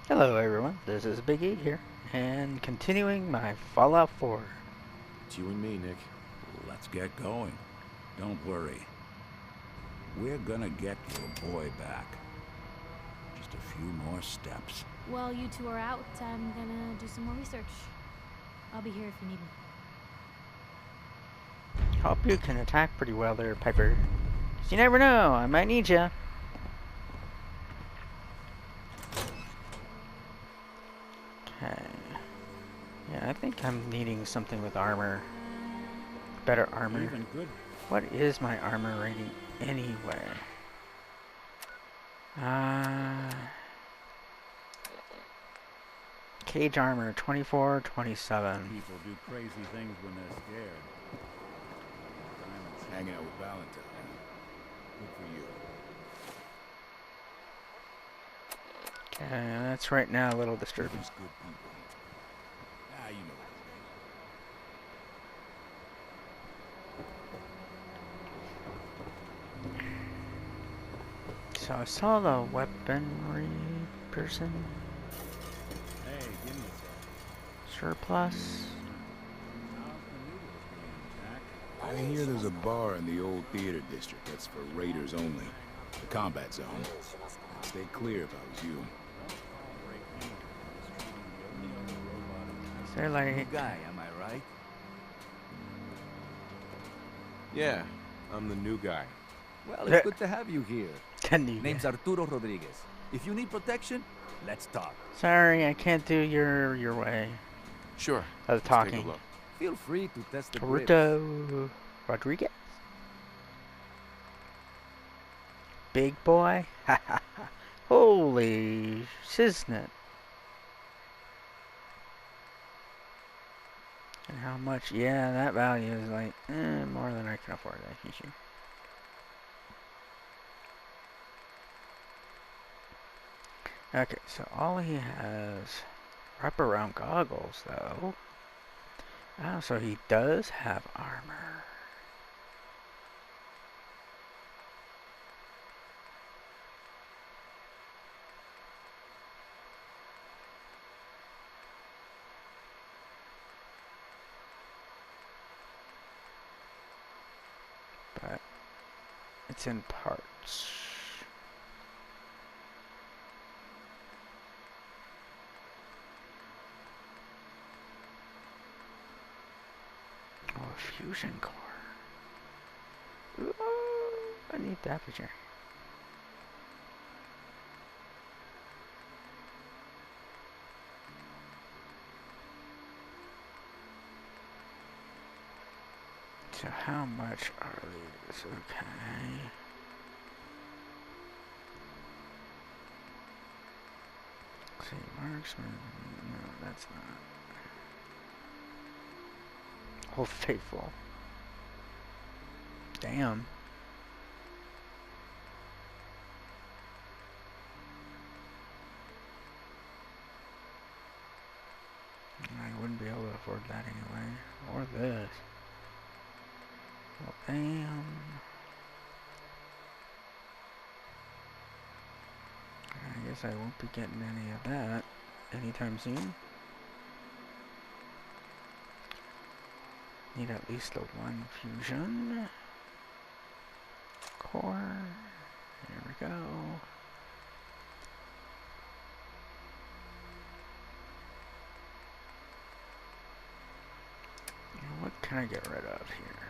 Hello everyone, this is Big E here, and continuing my Fallout 4. It's you and me, Nick. Let's get going. Don't worry. We're gonna get your boy back. Just a few more steps. While you two are out, I'm gonna do some more research. I'll be here if you need me. Hope you can attack pretty well there, Piper. 'Cause you never know, I might need ya. Okay. Yeah, I think I'm needing something with armor. Better armor. Even good. What is my armor rating anyway? Cage armor 24, 27. People do crazy things when they're scared. Diamond's hanging out with Valentine. Good for you. Okay, that's right now a little disturbing. Just good people. Ah, you know So I saw the weaponry person. Hey, give me a sec. Surplus. How's the noodles being, Jack? I hear there's a bar in the old theater district that's for raiders only. The combat zone. I'd stay clear if I was you. Is there like... Guy, am I right? Yeah, I'm the new guy. Well, it's good to have you here. Name's Sorry, Arturo Rodriguez. If you need protection, let's talk. I can't do your way Sure. of Let's take talking. a look. Feel free to test the grips. Arturo Rodriguez? Big boy? Holy shiznit. And how much? Yeah, that value is like more than I can afford. I think. Okay, so all he has wraparound goggles though. Oh, so he does have armor. But it's in parts. Oh, a fusion core. Ooh, I need that picture. So how much are these? Okay. Let's see, marksman. No, that's not. Old Faithful. Damn. I wouldn't be able to afford that anyway. Or this. Well, damn. I guess I won't be getting any of that anytime soon. Need at least the one fusion core. There we go. Now what can I get rid of here?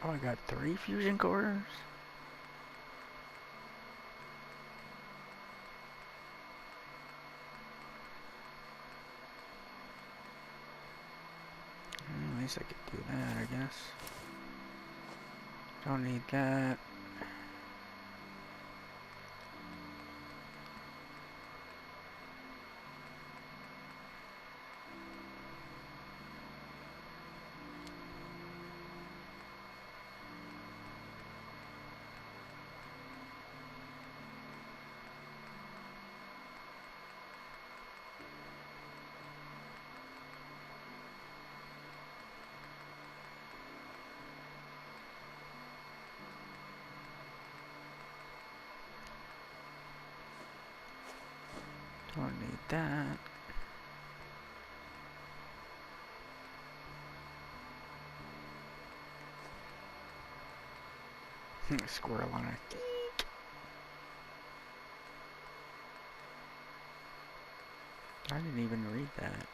Oh, I got 3 fusion cores? At least I could do that, I guess. Don't need that. Don't need that. Squirrel on a geek. I didn't even read that.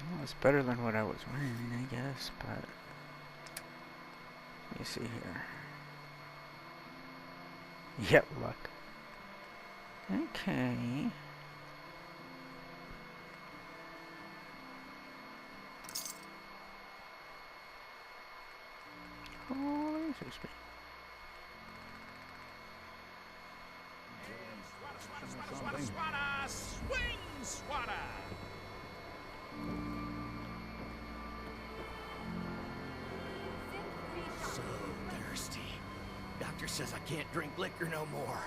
Well, it's better than what I was wearing, I guess, but let me see here. Yep, luck. Okay. Oh, this is great. Swatter, swatter, swing, swatter! So thirsty. Doctor says I can't drink liquor no more.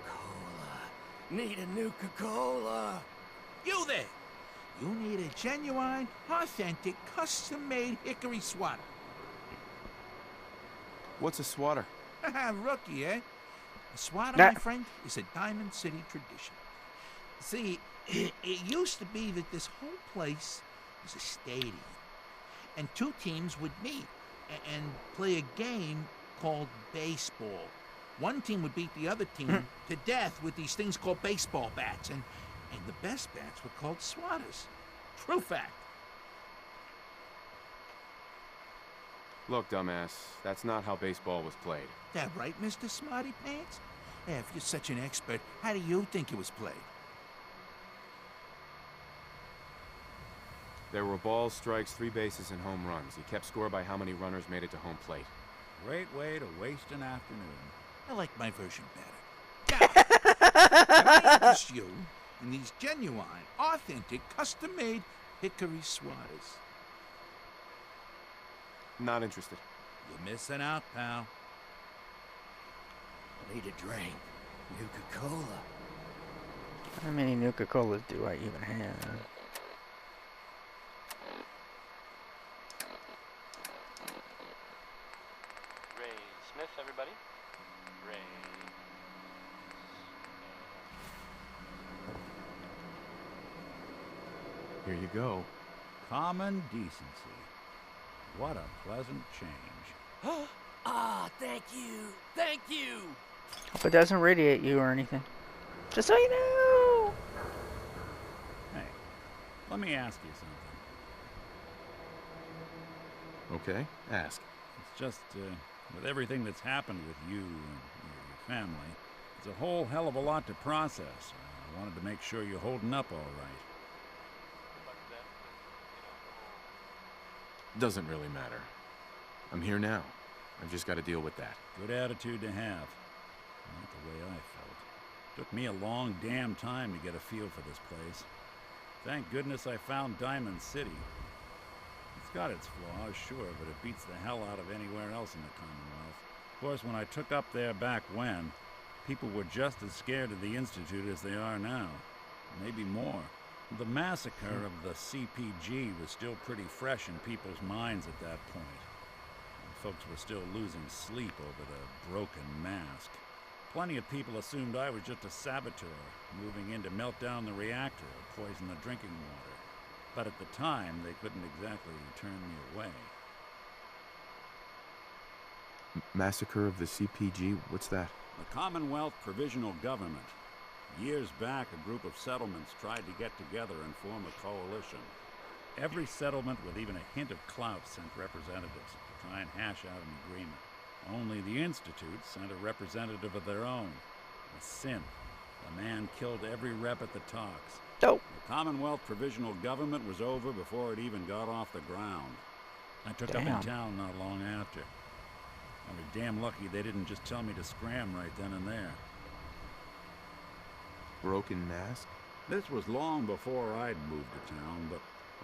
Cola. Need a Nuka-Cola. You there! You need a genuine, authentic, custom-made hickory swatter. What's a swatter? Rookie, eh? A swatter, Nah. my friend, is a Diamond City tradition. See, it used to be that this whole place was a stadium, and two teams would meet and play a game called baseball. One team would beat the other team to death with these things called baseball bats, and the best bats were called swatters. True fact. Look, dumbass, that's not how baseball was played. That right, Mr. Smarty Pants? Yeah, if you're such an expert, how do you think it was played? There were balls, strikes, 3 bases, and home runs. You kept score by how many runners made it to home plate. Great way to waste an afternoon. I like my version better. Now, can I interest you in these genuine, authentic, custom-made hickory swatters? Not interested. You're missing out, pal. Need a drink. Nuka-Cola. How many Nuka-Colas do I even have? Ray Smith, everybody. Ray. Here you go. Common decency. What a pleasant change. Ah, thank you. Thank you. Hope it doesn't radiate you or anything. Just so you know. Hey, let me ask you something. Okay, ask. It's just, with everything that's happened with you and your family, it's a whole hell of a lot to process. I wanted to make sure you're holding up all right. Doesn't really matter. I'm here now. I've just got to deal with that. Good attitude to have. Not the way I felt. Took me a long damn time to get a feel for this place. Thank goodness I found Diamond City. It's got its flaws, sure, but it beats the hell out of anywhere else in the Commonwealth. Of course, when I took up there back when, people were just as scared of the Institute as they are now. Maybe more. The massacre of the CPG was still pretty fresh in people's minds at that point. Folks were still losing sleep over the broken mask. Plenty of people assumed I was just a saboteur, moving in to melt down the reactor or poison the drinking water. But at the time, they couldn't exactly turn me away. Massacre of the CPG? What's that? The Commonwealth Provisional Government. Years back, a group of settlements tried to get together and form a coalition. Every settlement with even a hint of clout sent representatives to try and hash out an agreement. Only the Institute sent a representative of their own, a synth. The man killed every rep at the talks. Dope. The Commonwealth Provisional Government was over before it even got off the ground. I took up in town not long after. I was damn lucky they didn't just tell me to scram right then and there. Broken mask? This was long before I'd moved to town, but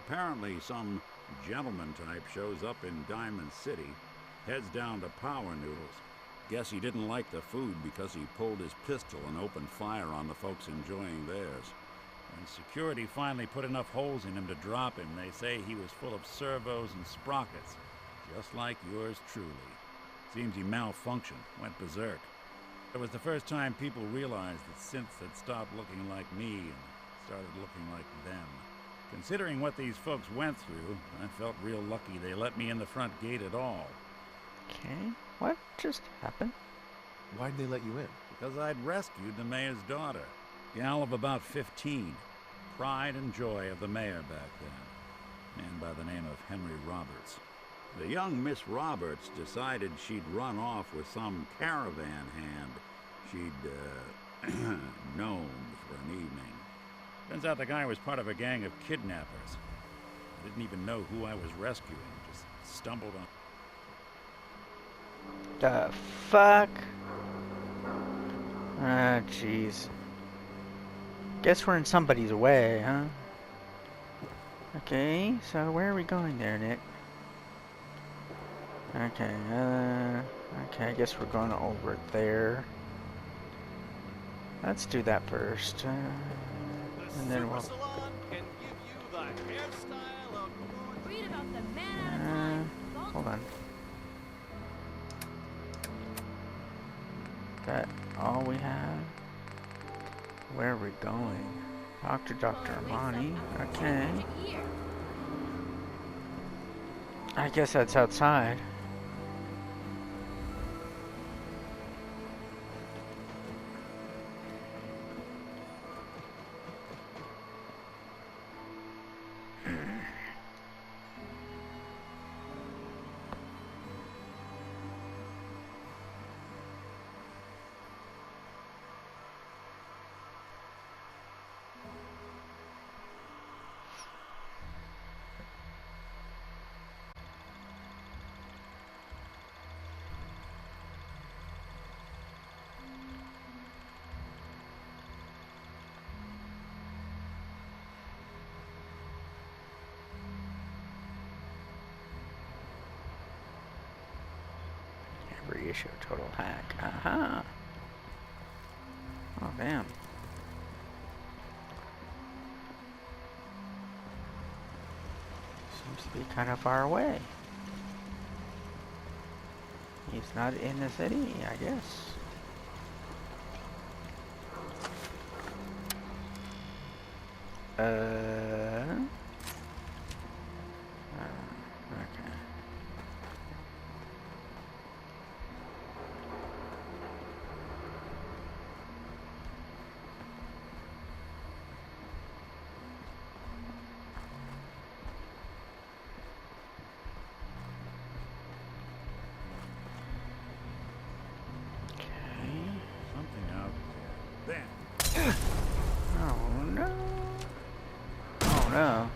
apparently some gentleman type shows up in Diamond City, heads down to Power Noodles. Guess he didn't like the food because he pulled his pistol and opened fire on the folks enjoying theirs. When security finally put enough holes in him to drop him, they say he was full of servos and sprockets, just like yours truly. Seems he malfunctioned, went berserk. It was the first time people realized that synths had stopped looking like me and started looking like them. Considering what these folks went through, I felt real lucky they let me in the front gate at all. Okay, what just happened? Why'd they let you in? Because I'd rescued the mayor's daughter. Gal of about 15. Pride and joy of the mayor back then. Man by the name of Henry Roberts. The young Miss Roberts decided she'd run off with some caravan hand she'd known for an evening. Turns out the guy was part of a gang of kidnappers. I didn't even know who I was rescuing, just stumbled on... The fuck? Ah, jeez. Guess we're in somebody's way, huh? Okay, so where are we going there, Nick? Okay, okay, I guess we're going over there. Let's do that first. And then we'll... Read about the man out of time. Hold on. That all we have? Where are we going? Talk to Dr. Armani. Okay. I guess that's outside. Reissue total hack. Aha. Oh damn. Seems to be kind of far away. He's not in the city, I guess. Okay. Oh no. Oh no.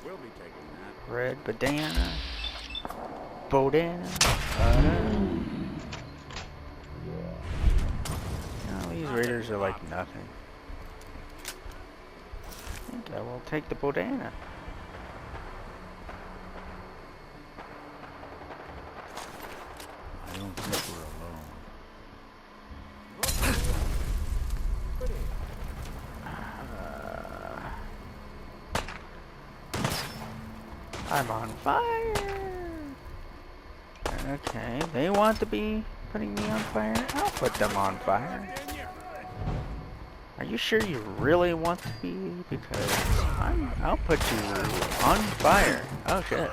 We'll be taking that. Red bandana. Bodana. These raiders are like nothing. I think I will take the Bodana. I don't think we're alone. I'm on fire. Okay, they want to be putting me on fire. I'll put them on fire. Are you sure you really want to be? Because I'll put you on fire. Oh shit.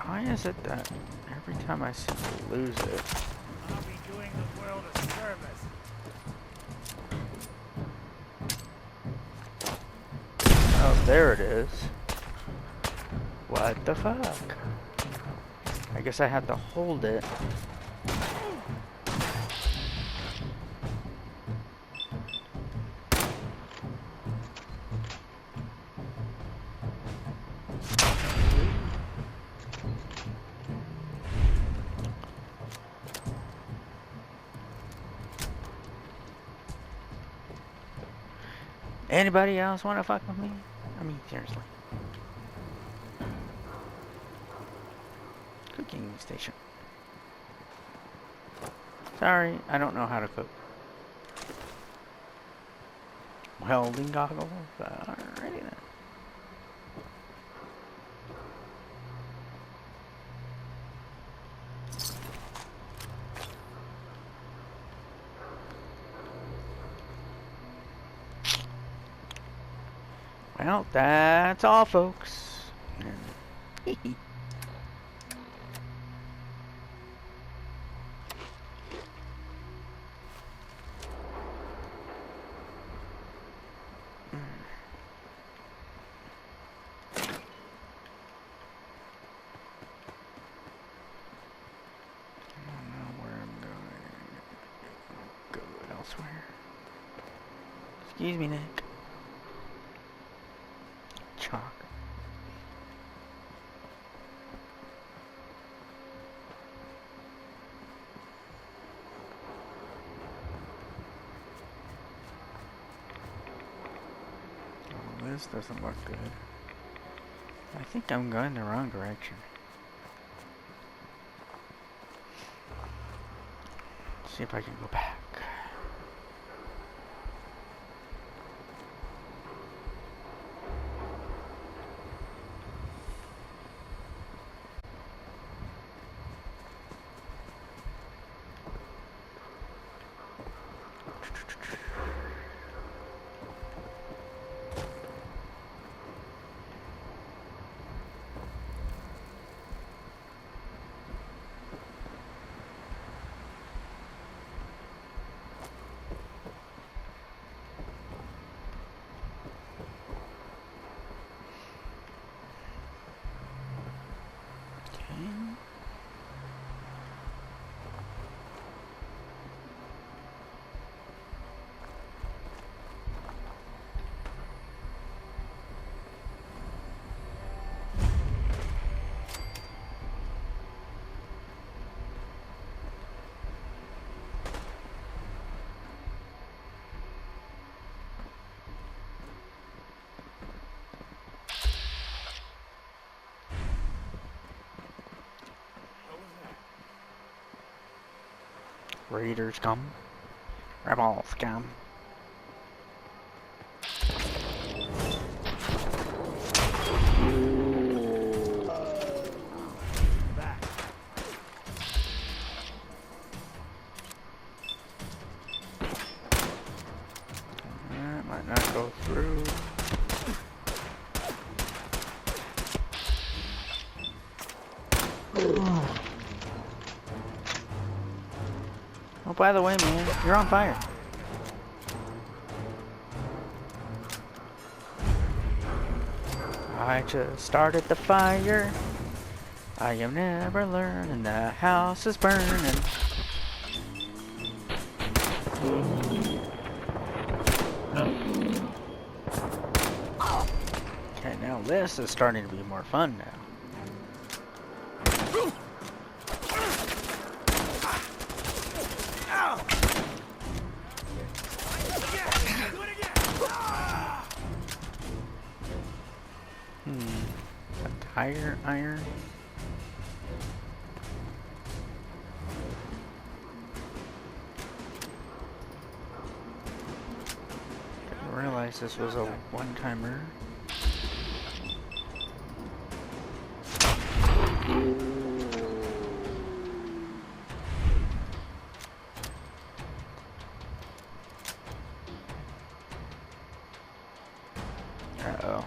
Why is it that every time I seem to lose it? I'll be doing the world a service. Oh, there it is. What the fuck? I guess I had to hold it. Anybody else want to fuck with me? I mean, seriously. Cooking station. Sorry, I don't know how to cook. Welding goggles? Alrighty then. Well, that's all, folks. Excuse me, Nick. Chalk. Oh, this doesn't look good. I think I'm going the wrong direction. Let's see if I can go back. Raiders come. Rebels come. That might not go through. Oh, by the way, man, you're on fire. I just started the fire. I am never learning. The house is burning. Okay, now this is starting to be more fun now. Iron. Didn't realize this was a one-timer. Uh-oh.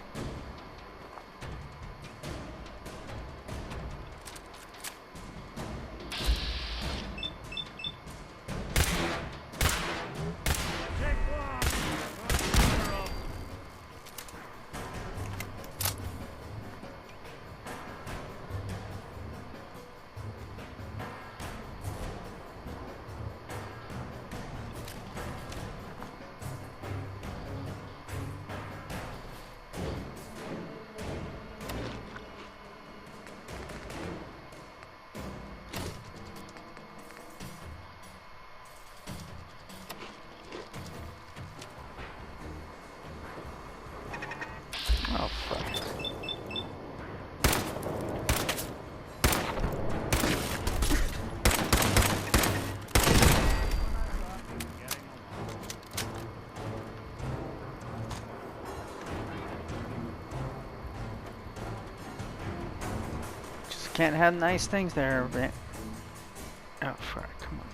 Oh, fuck. Just can't have nice things there, man. Oh, fuck. Come on.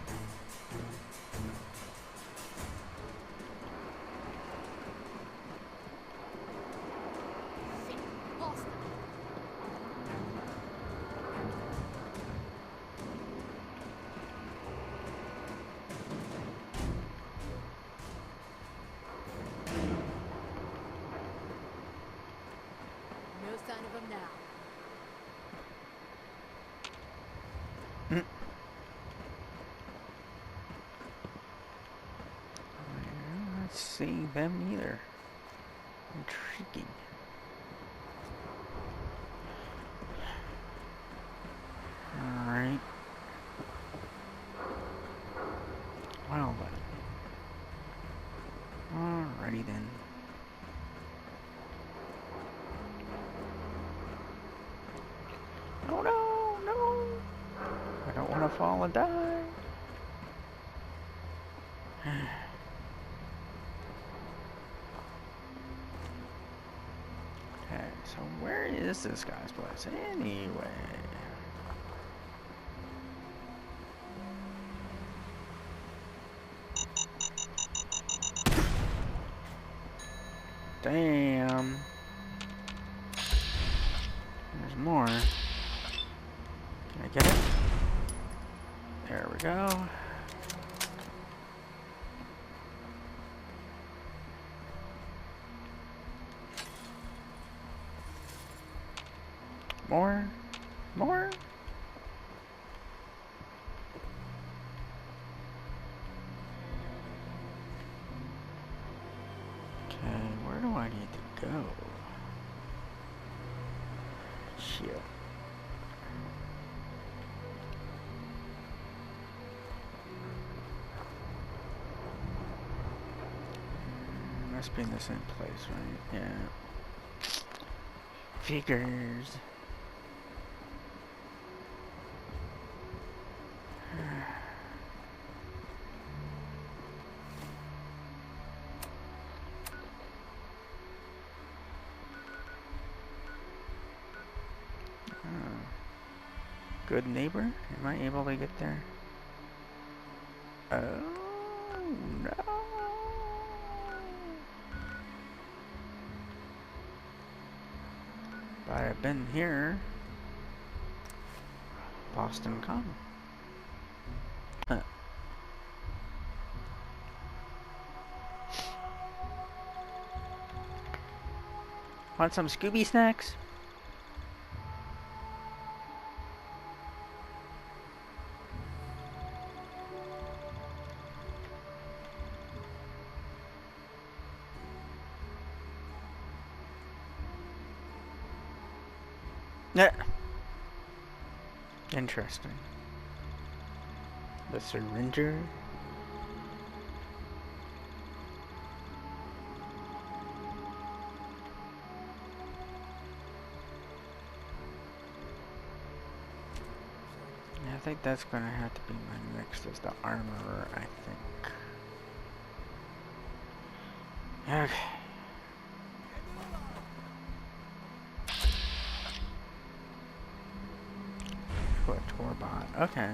No sign of him now. I'm not seeing them either. Intriguing. Alright. Well then. Alrighty then. Oh no, no! I don't want to fall and die. Okay, so where is this guy's place anyway? Damn. There's more. Can I get it? There we go. More? More? Okay, where do I need to go? Shit. Must be in the same place, right? Yeah. Figures. Good neighbor? Am I able to get there? Oh no! But I've been here. Boston Common. Huh. Want some Scooby snacks? Yeah. Interesting. The syringer. think that's gonna have to be my next as the armorer, I think. Okay. What, Torbot? Okay.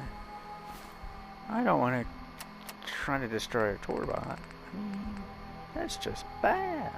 I don't want to try to destroy a Torbot. I mean, that's just bad.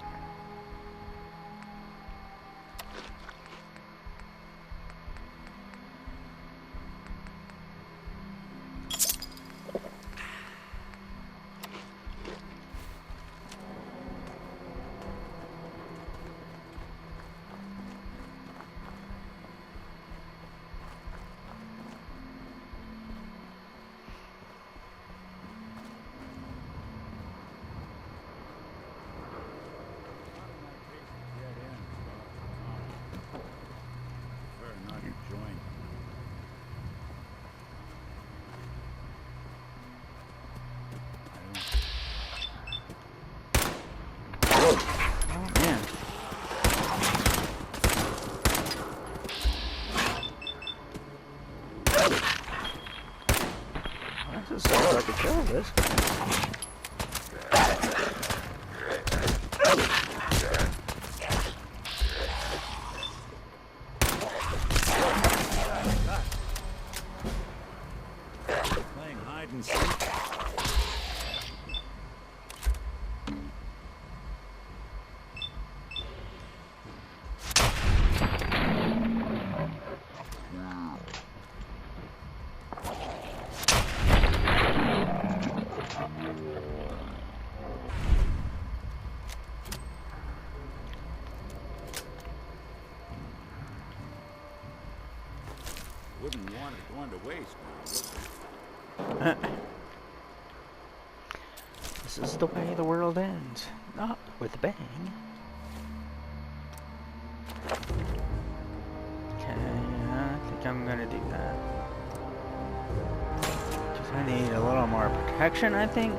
This is so I could kill this guy. Playing hide and seek. Wouldn't want it going to waste now, would you? This is the way the world ends. Not with a bang. Okay, I think I'm gonna do that. Because I need a little more protection, I think.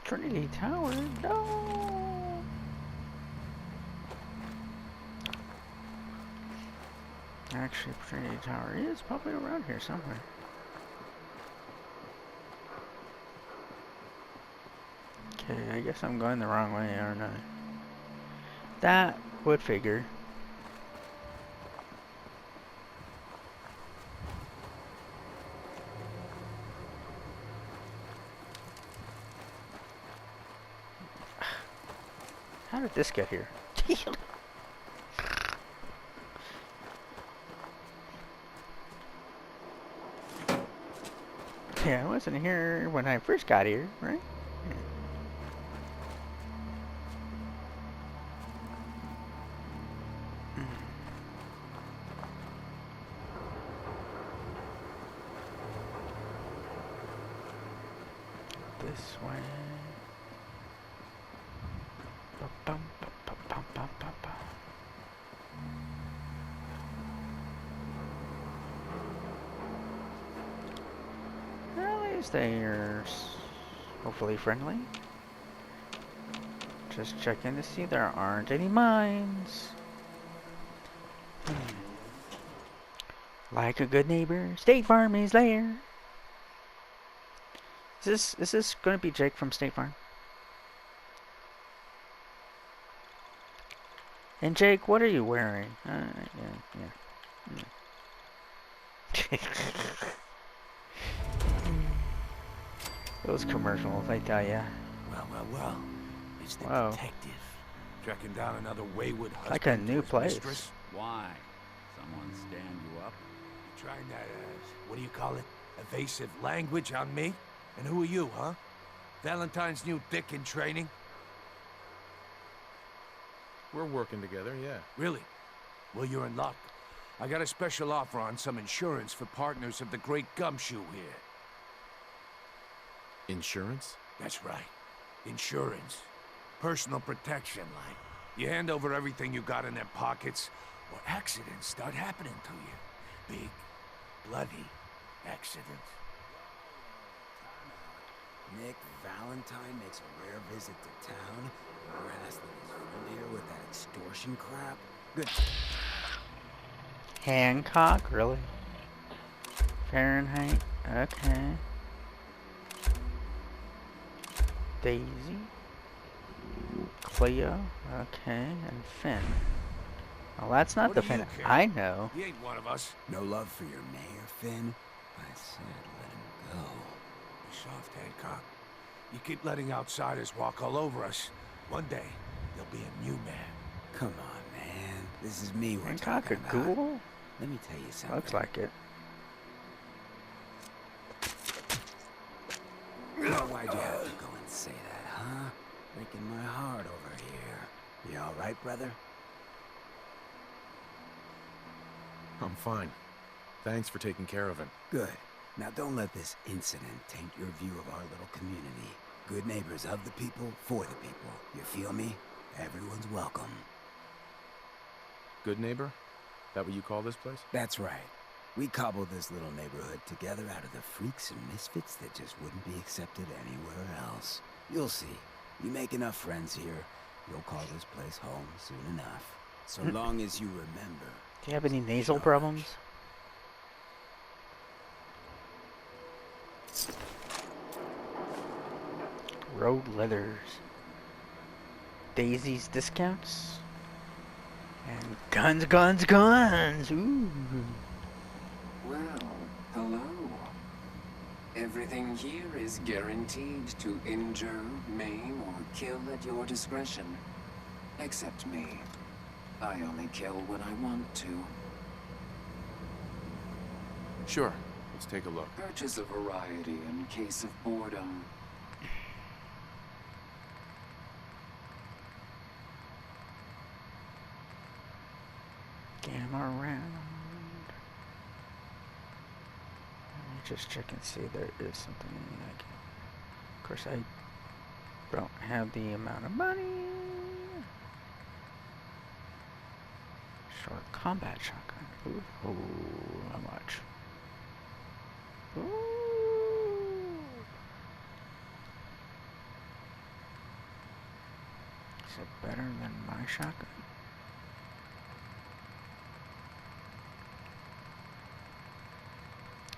Trinity Tower, no! Actually, Trinity Tower is probably around here somewhere. Okay, I guess I'm going the wrong way, aren't I? That would figure. How did this get here? Yeah, I wasn't here when I first got here, right? Yeah. This way. At least they're hopefully friendly. Just checking to see there aren't any mines. Like a good neighbor, State Farm is there. Is this going to be Jake from State Farm? And Jake, what are you wearing? Yeah. Those commercials, I tell ya. Well. It's the Whoa. detective. Tracking down another wayward husband. Like a new place. Mistress. Why? Someone stand you up? Trying that, what do you call it? Evasive language on me? And who are you, huh? Valentine's new dick in training? We're working together, yeah. Really? Well, you're in luck. I got a special offer on some insurance for partners of the Great Gumshoe here. Insurance? That's right. Insurance. Personal protection, like. You hand over everything you got in their pockets, or accidents start happening to you. Big, bloody accidents. Nick Valentine makes a rare visit to town. We're hassling his friend here with that extortion crap. Good. Hancock, really? Fahrenheit, okay. Daisy, Cleo, okay, and Finn. Well, that's not the Finn I know. He ain't one of us. No love for your mayor, Finn? I said let him go. Be soft, Hancock. You keep letting outsiders walk all over us. One day, you'll be a new man. Come on, man. This is me we're Hancock a talking about. ghoul? Let me tell you something. Looks like it. Why'd you have to go and say that, huh? Breaking my heart over here. You all right, brother? I'm fine. Thanks for taking care of him. Good. Now don't let this incident taint your view of our little community. Good neighbors of the people, for the people. You feel me? Everyone's welcome. Good neighbor? That what you call this place? That's right. We cobbled this little neighborhood together out of the freaks and misfits that just wouldn't be accepted anywhere else. You'll see. You make enough friends here, you'll call this place home soon enough. So long as you remember. Do you have any nasal problems? Road leathers. Daisy's discounts. And guns, guns, guns! Ooh. Well, hello. Everything here is guaranteed to injure, maim, or kill at your discretion. Except me. I only kill when I want to. Sure. Let's take a look. Purchase a variety in case of boredom. Gamma round. Let me just check and see if there is something like. Of course, I don't have the amount of money. Short combat shotgun. Ooh, how much? Ooh. Is it better than my shotgun?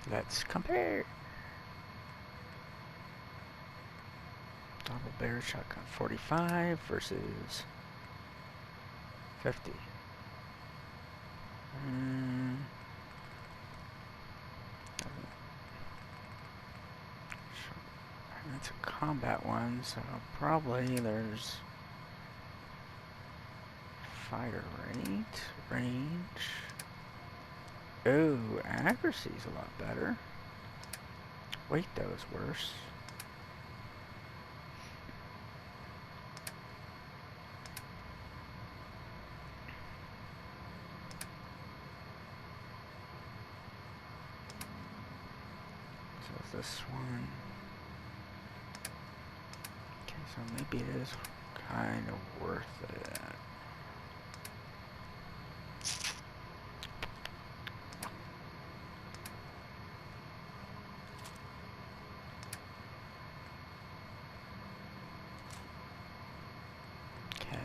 Let's compare. Double barrel shotgun 45 versus 50. That's a combat one, so probably there's fire rate, range. Oh, accuracy's a lot better. Weight though is worse. So this one. Okay, so maybe it is kind of worth it. Okay,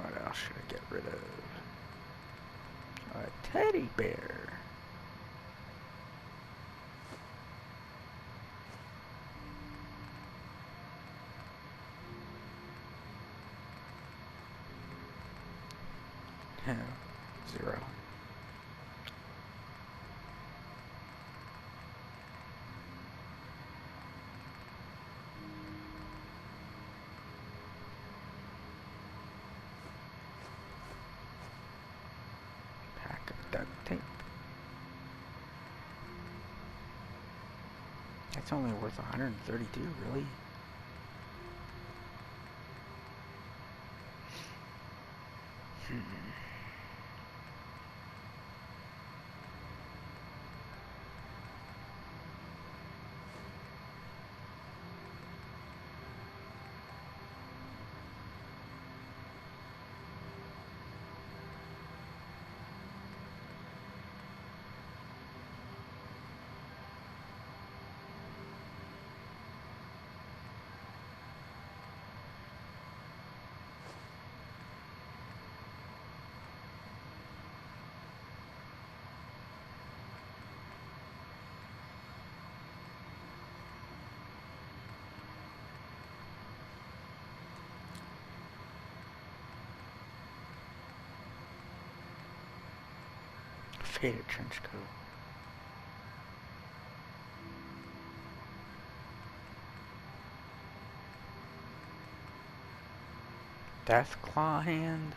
what else should I get rid of? A teddy bear. No, 0. Pack of duct tape. That's only worth 132, really? Faded trench coat. Death claw hand.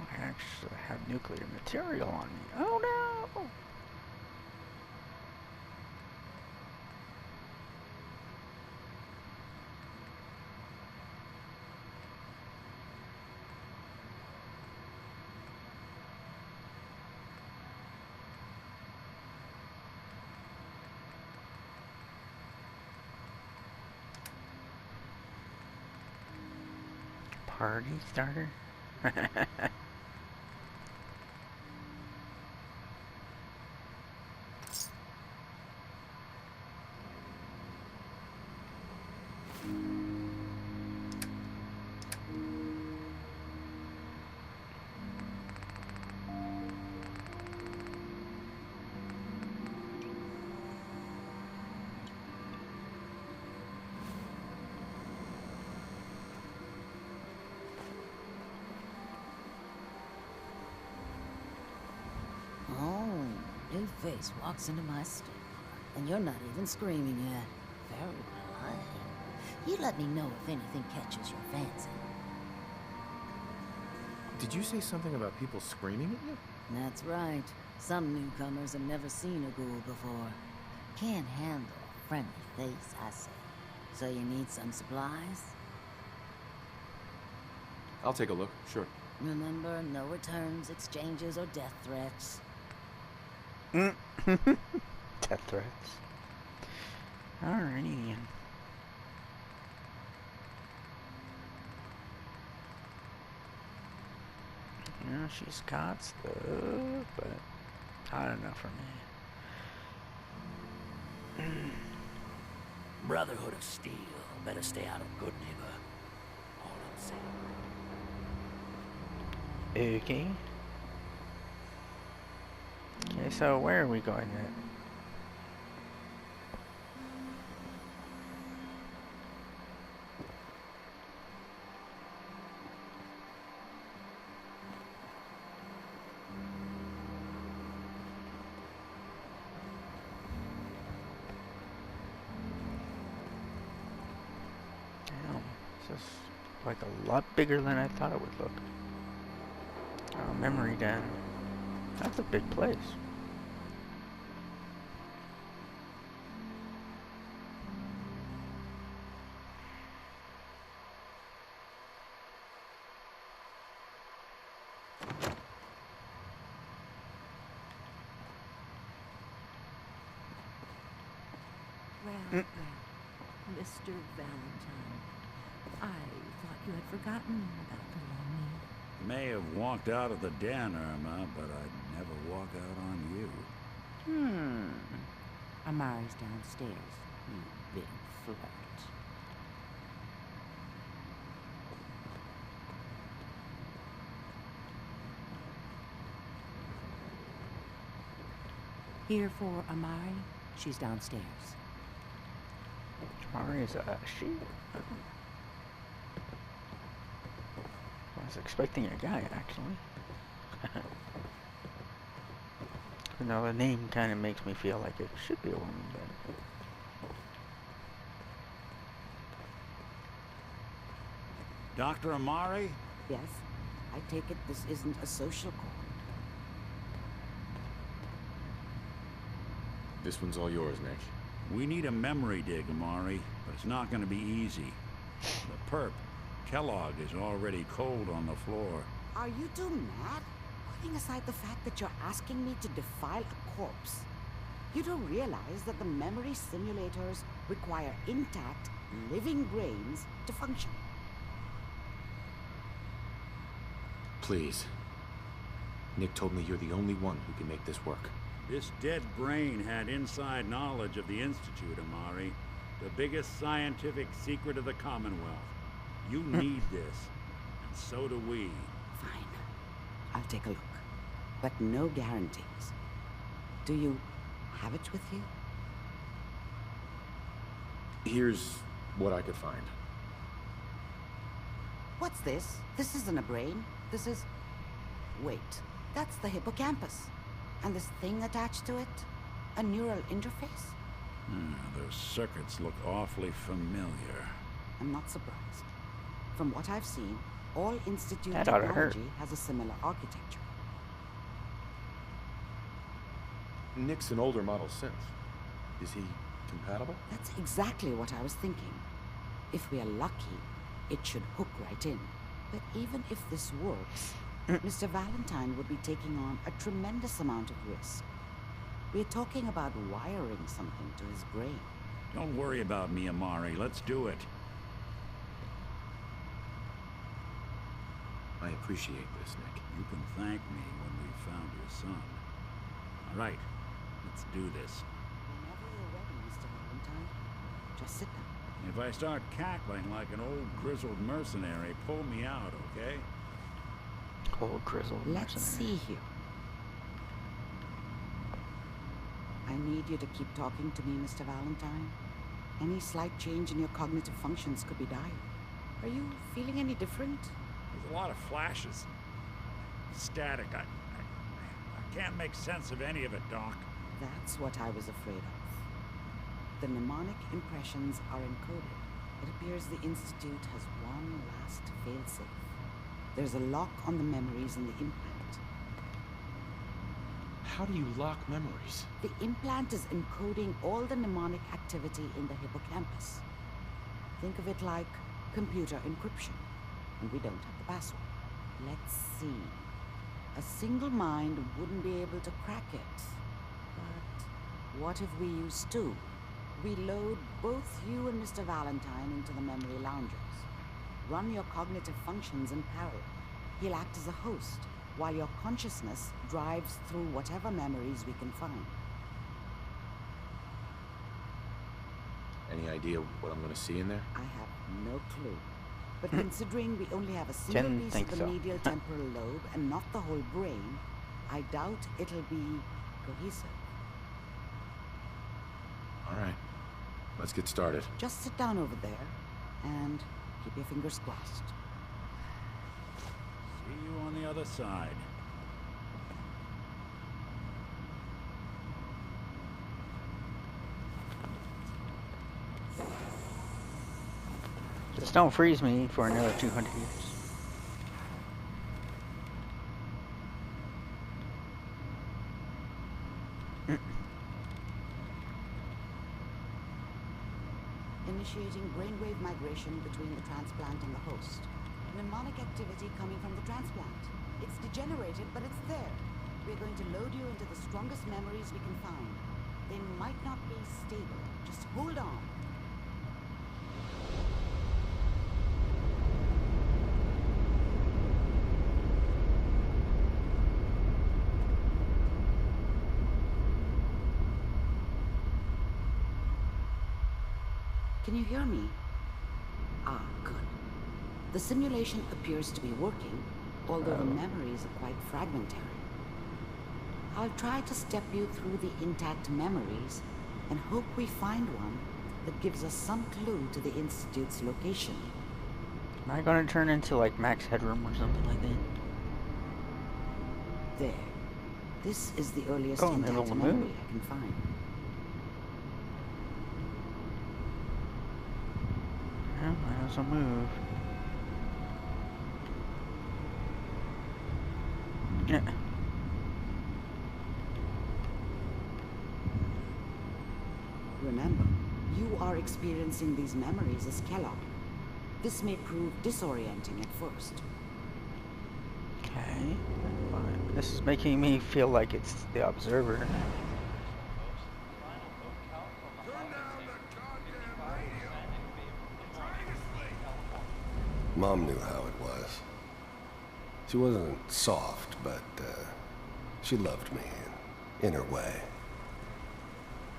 I actually have nuclear material on me. Oh no! Party starter? New face walks into my store, and you're not even screaming yet. Very polite. You let me know if anything catches your fancy. Did you say something about people screaming at you? That's right. Some newcomers have never seen a ghoul before. Can't handle a friendly face, I say. So you need some supplies? I'll take a look, sure. Remember, no returns, exchanges, or death threats. Death threats. Alrighty. Yeah, she's got stuff, but not enough for me. Brotherhood of Steel. Better stay out of good neighbor. All I'm saying. Okay. Okay, so where are we going at? Damn, this is like a lot bigger than I thought it would look. Oh, memory den. That's a big place. Well, Mr. Valentine, I thought you had forgotten about the lonely. May have walked out of the den, Irma, but I'd never walk out on you. Amari's downstairs, you big flirt. Here for Amari, she's downstairs. Amari is a she? I was expecting a guy, actually. But now the name kind of makes me feel like it should be a woman, but... Dr. Amari? Yes? I take it this isn't a social call. This one's all yours, Nick. We need a memory dig, Amari, but it's not going to be easy. The perp, Kellogg, is already cold on the floor. Are you two mad? Leaving aside the fact that you're asking me to defile a corpse, you don't realize that the memory simulators require intact, living brains to function. Please. Nick told me you're the only one who can make this work. This dead brain had inside knowledge of the Institute, Amari. The biggest scientific secret of the Commonwealth. You need this, and so do we. Fine. I'll take a look. But no guarantees. Do you have it with you? Here's what I could find. What's this? This isn't a brain. This is... Wait. That's the hippocampus. And this thing attached to it? A neural interface? Those circuits look awfully familiar. I'm not surprised. From what I've seen, all Institute That oughta hurt. technology has a similar architecture. Nick's an older model since. Is he compatible? That's exactly what I was thinking. If we are lucky, it should hook right in. But even if this works, Mr. Valentine would be taking on a tremendous amount of risk. We're talking about wiring something to his brain. Don't worry about me, Amari. Let's do it. I appreciate this, Nick. You can thank me when we've found your son. All right, let's do this. Whenever you're ready, Mr. Valentine, just sit down. If I start cackling like an old grizzled mercenary, pull me out, okay? Old grizzled Let's mercenary. see here. I need you to keep talking to me, Mr. Valentine. Any slight change in your cognitive functions could be dire. Are you feeling any different? There's a lot of flashes. Static. I can't make sense of any of it, Doc. That's what I was afraid of. The mnemonic impressions are encoded. It appears the Institute has one last failsafe. There's a lock on the memories in the implant. How do you lock memories? The implant is encoding all the mnemonic activity in the hippocampus. Think of it like computer encryption, and we don't have the password. Let's see. A single mind wouldn't be able to crack it. But what if we use two? We load both you and Mr. Valentine into the memory loungers. Run your cognitive functions in parallel. He'll act as a host, while your consciousness drives through whatever memories we can find. Any idea what I'm gonna see in there? I have no clue. But considering we only have a single Didn't piece think of the so. medial temporal lobe and not the whole brain, I doubt it'll be cohesive. All right, let's get started. Just sit down over there and keep your fingers crossed. See you on the other side. Just don't freeze me for another 200 years. Initiating brainwave migration between the transplant and the host. Mnemonic activity coming from the transplant. It's degenerated, but it's there. We're going to load you into the strongest memories we can find. They might not be stable. Just hold on. Can you hear me? Ah, good. The simulation appears to be working, although the memories are quite fragmentary. I'll try to step you through the intact memories and hope we find one that gives us some clue to the Institute's location. Am I gonna turn into like Max Headroom or something like that? There. This is the earliest Oh, intact it'll memory move. I can find. Yeah, there's a move. Yeah. Remember, you are experiencing these memories as Kellogg. This may prove disorienting at first. Okay. Fine. This is making me feel like it's the Observer. Mom knew how it was. She wasn't soft, but she loved me in her way.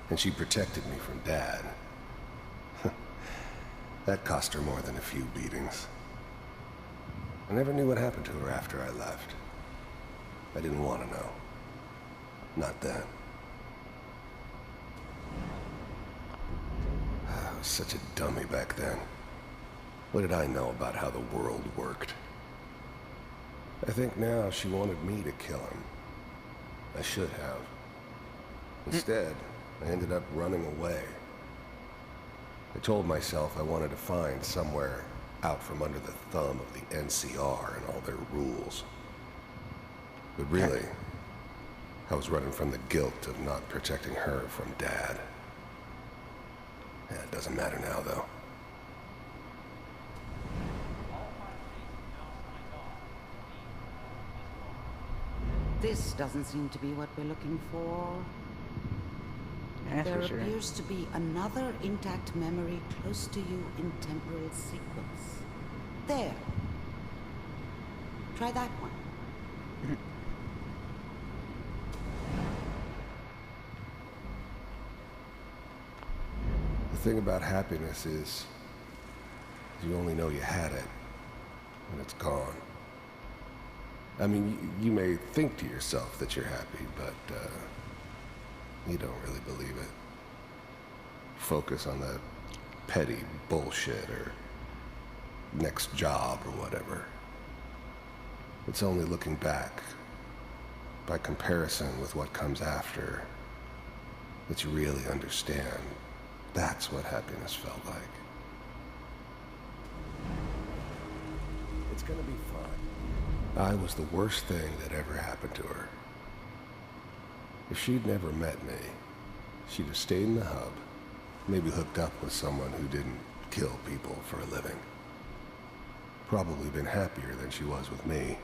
And she protected me from Dad. That cost her more than a few beatings. I never knew what happened to her after I left. I didn't want to know. Not then. I was such a dummy back then. What did I know about how the world worked? I think now she wanted me to kill him. I should have. Instead, I ended up running away. I told myself I wanted to find somewhere out from under the thumb of the NCR and all their rules. But really, I was running from the guilt of not protecting her from Dad. Yeah, it doesn't matter now, though. This doesn't seem to be what we're looking for. That's there for sure. appears to be another intact memory close to you in temporal sequence. There. Try that one. The thing about happiness is you only know you had it when it's gone. I mean, you may think to yourself that you're happy, but you don't really believe it. Focus on that petty bullshit or next job or whatever. It's only looking back, by comparison with what comes after, that you really understand. That's what happiness felt like. It's gonna be fun. I was the worst thing that ever happened to her. If she'd never met me, she'd have stayed in the hub, maybe hooked up with someone who didn't kill people for a living. Probably been happier than she was with me.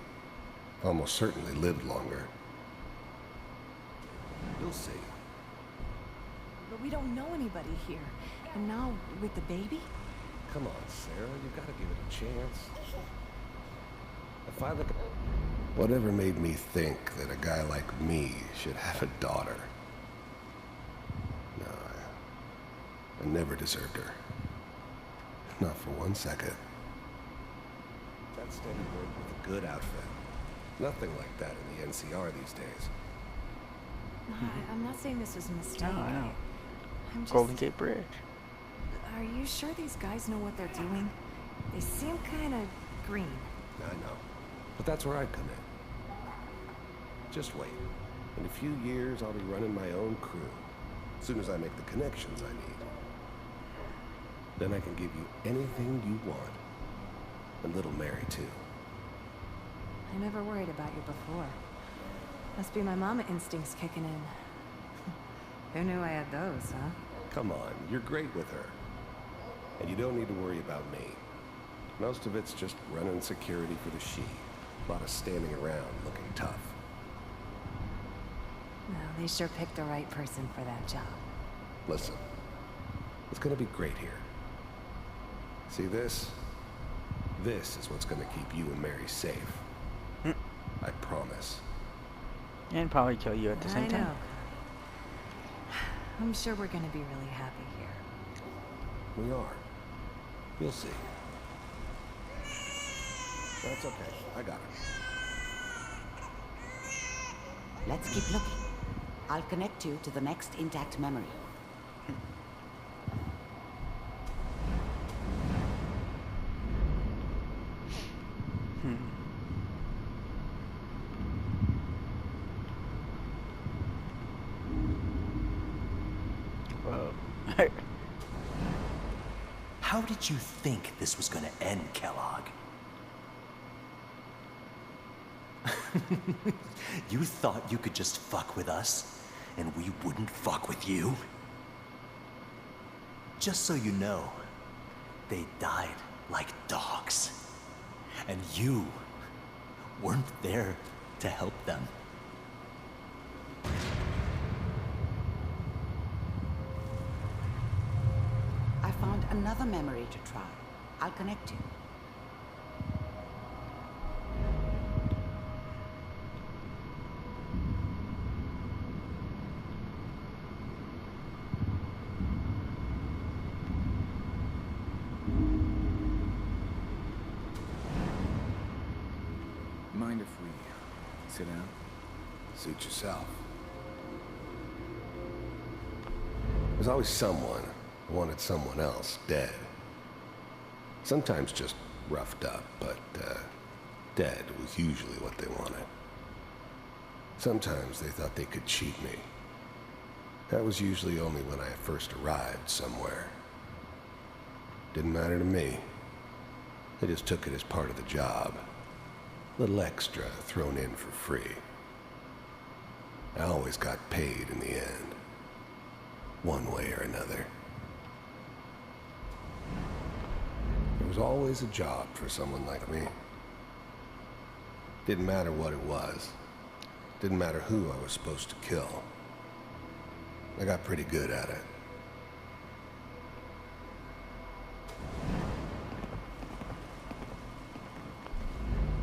Almost certainly lived longer. You'll see. But we don't know anybody here. And now, with the baby? Come on, Sarah, you gotta give it a chance. If I look at... Whatever made me think that a guy like me should have a daughter? No, I never deserved her. Not for 1 second. That steady work with a good outfit. Nothing like that in the NCR these days. No, I'm not saying this was a mistake. No, I know. I'm just... Golden Gate Bridge. Are you sure these guys know what they're doing? They seem kind of green. I know. But that's where I come in. Just wait. In a few years, I'll be running my own crew. As soon as I make the connections I need. Then I can give you anything you want. And little Mary, too. I never worried about you before. Must be my mama instincts kicking in. Who knew I had those, huh? Come on, you're great with her. And you don't need to worry about me. Most of it's just running security for the she. A lot of standing around looking tough. Well, they sure picked the right person for that job. Listen, it's gonna be great here. See this? This is what's gonna keep you and Mary safe. I promise. And probably kill you at the same time. I'm sure we're gonna be really happy here. We are. You'll see. That's okay. I got it. Let's keep looking. I'll connect you to the next intact memory. Whoa. How did you think this was gonna end, Kellogg? You thought you could just fuck with us, and we wouldn't fuck with you? Just so you know, they died like dogs. And you weren't there to help them. another memory to try. I'll connect you. Mind if we sit down? Suit yourself. There's always someone who wanted someone else dead. Sometimes just roughed up, but dead was usually what they wanted. Sometimes they thought they could cheat me. That was usually only when I first arrived somewhere. Didn't matter to me. They just took it as part of the job. A little extra thrown in for free. I always got paid in the end. One way or another. There was always a job for someone like me. Didn't matter what it was. Didn't matter who I was supposed to kill. I got pretty good at it.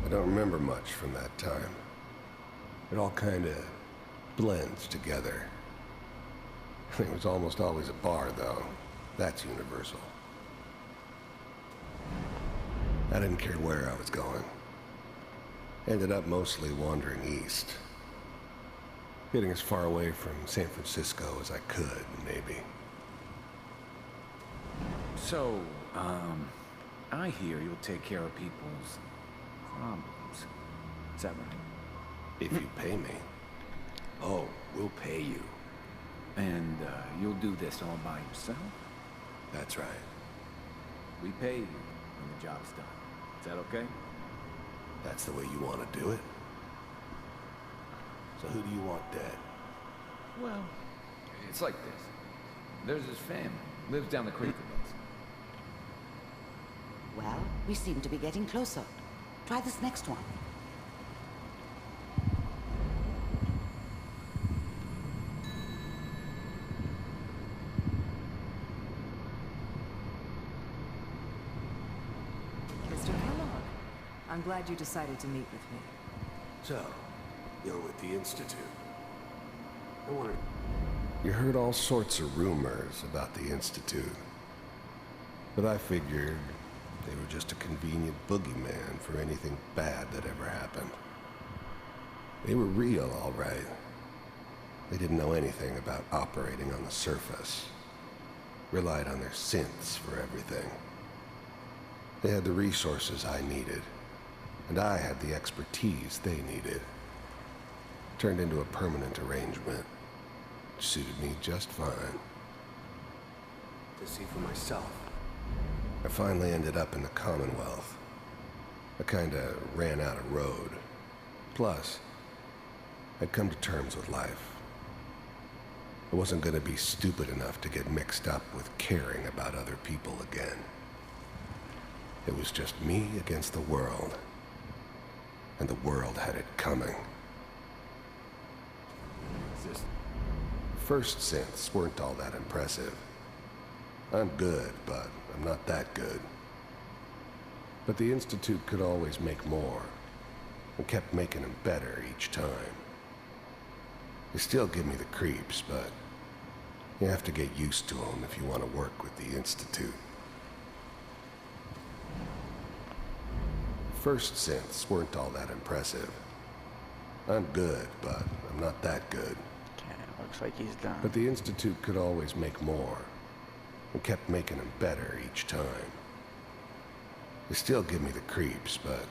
I don't remember much from that time. It all kind of blends together. It was almost always a bar, though. That's universal. I didn't care where I was going. Ended up mostly wandering east. Getting as far away from San Francisco as I could, maybe. So, I hear you'll take care of people's problems. Is that right? If you pay me. Oh, we'll pay you. And, you'll do this all by yourself? That's right. We pay you when the job's done. Is that okay? That's the way you want to do it? So who do you want dead? Well, it's like this. There's his family. Lives down the creek with us. Well, we seem to be getting closer. Try this next one. Mr. Kellogg, I'm glad you decided to meet with me. So, you're with the Institute. You heard all sorts of rumors about the Institute. But I figured they were just a convenient boogeyman for anything bad that ever happened. They were real, all right. They didn't know anything about operating on the surface. Relied on their synths for everything. They had the resources I needed, and I had the expertise they needed. Turned into a permanent arrangement, which suited me just fine. To see for myself. I finally ended up in the Commonwealth. I kinda ran out of road. Plus, I'd come to terms with life. I wasn't gonna be stupid enough to get mixed up with caring about other people again. It was just me against the world. And the world had it coming. First synths weren't all that impressive. I'm good, but I'm not that good. But the Institute could always make more, and kept making them better each time. They still give me the creeps, but you have to get used to them if you want to work with the Institute. First synths weren't all that impressive. I'm good, but I'm not that good. Okay, looks like he's done. But the Institute could always make more, and kept making them better each time. They still give me the creeps, but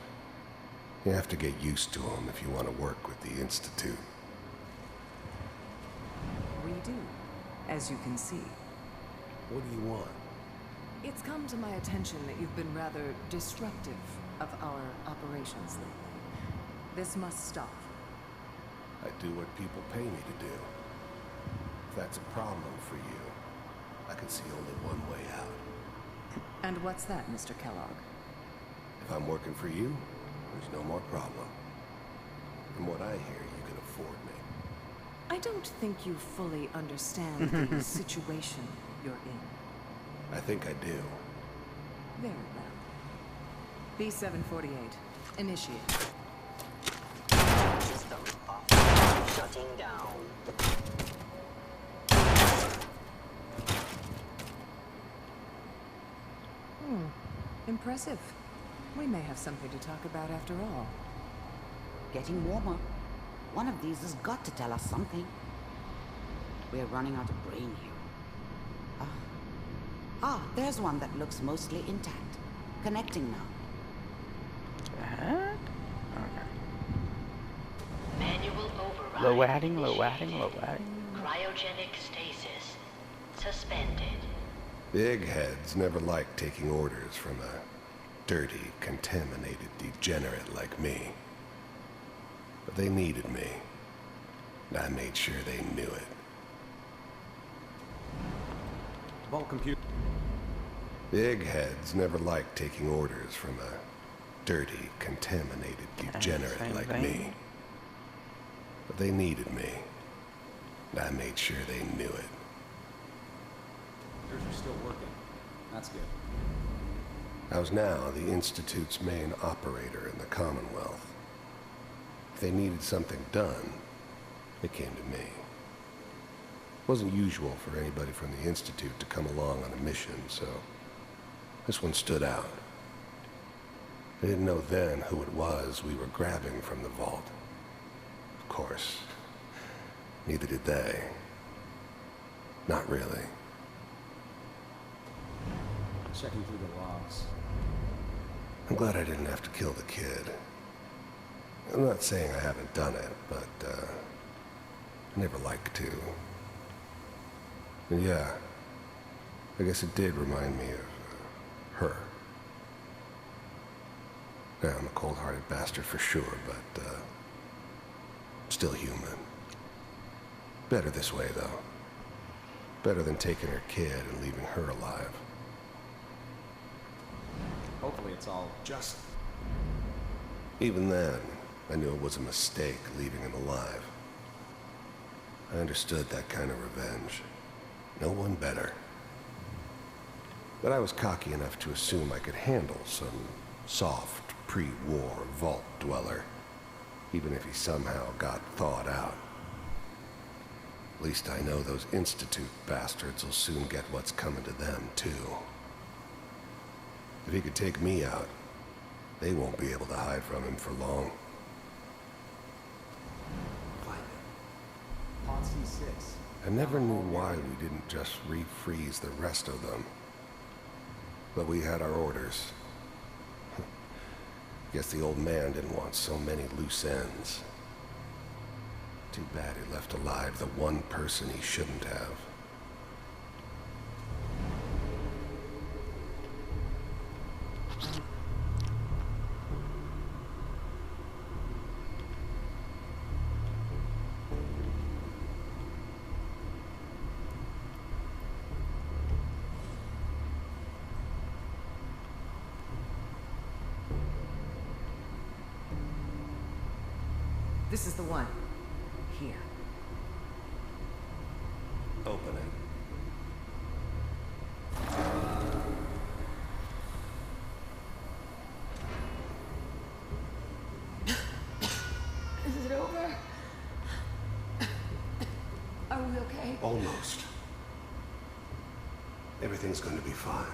you have to get used to them if you want to work with the Institute. We do, as you can see. What do you want? It's come to my attention that you've been rather disruptive of our operations lately. This must stop. I do what people pay me to do. If that's a problem for you, I can see only one way out. And what's that, Mr. Kellogg? If I'm working for you, there's no more problem. From what I hear, you can afford me. I don't think you fully understand the situation you're in. I think I do. Very well. B-748. Initiate. System shutting down. Impressive. We may have something to talk about after all. Getting warmer. One of these has got to tell us something. We're running out of brain here. There's one that looks mostly intact. Connecting now. That? Okay. Manual override. Low adding, low adding, low adding. Cryogenic stasis. Suspended. The eggheads never liked taking orders from a dirty, contaminated degenerate like me. But they needed me. And I made sure they knew it. Vault computer. The eggheads never liked taking orders from a dirty, contaminated degenerate like me. But they needed me. And I made sure they knew it. Computers are still working. That's good. I was now the Institute's main operator in the Commonwealth. If they needed something done, they came to me. It wasn't usual for anybody from the Institute to come along on a mission, so this one stood out. I didn't know then who it was we were grabbing from the vault. Of course, neither did they. Not really. Checking through the logs. I'm glad I didn't have to kill the kid. I'm not saying I haven't done it, but, I never like to. And yeah, I guess it did remind me of her. Yeah, I'm a cold-hearted bastard for sure, but, still human. Better this way, though. Better than taking her kid and leaving her alive. Hopefully it's all just... Even then, I knew it was a mistake leaving him alive. I understood that kind of revenge. No one better. But I was cocky enough to assume I could handle some soft, pre-war vault dweller, even if he somehow got thawed out. At least I know those Institute bastards will soon get what's coming to them, too. If he could take me out, they won't be able to hide from him for long. Pod C6. I never knew why we didn't just refreeze the rest of them. But we had our orders. Guess the old man didn't want so many loose ends. Too bad he left alive the one person he shouldn't have. This is the one. Here. Open it. Is it over? Are we okay? Almost. Everything's going to be fine.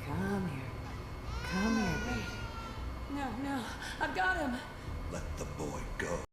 Come here. Come here, baby. No, I've got him. Let the boy go.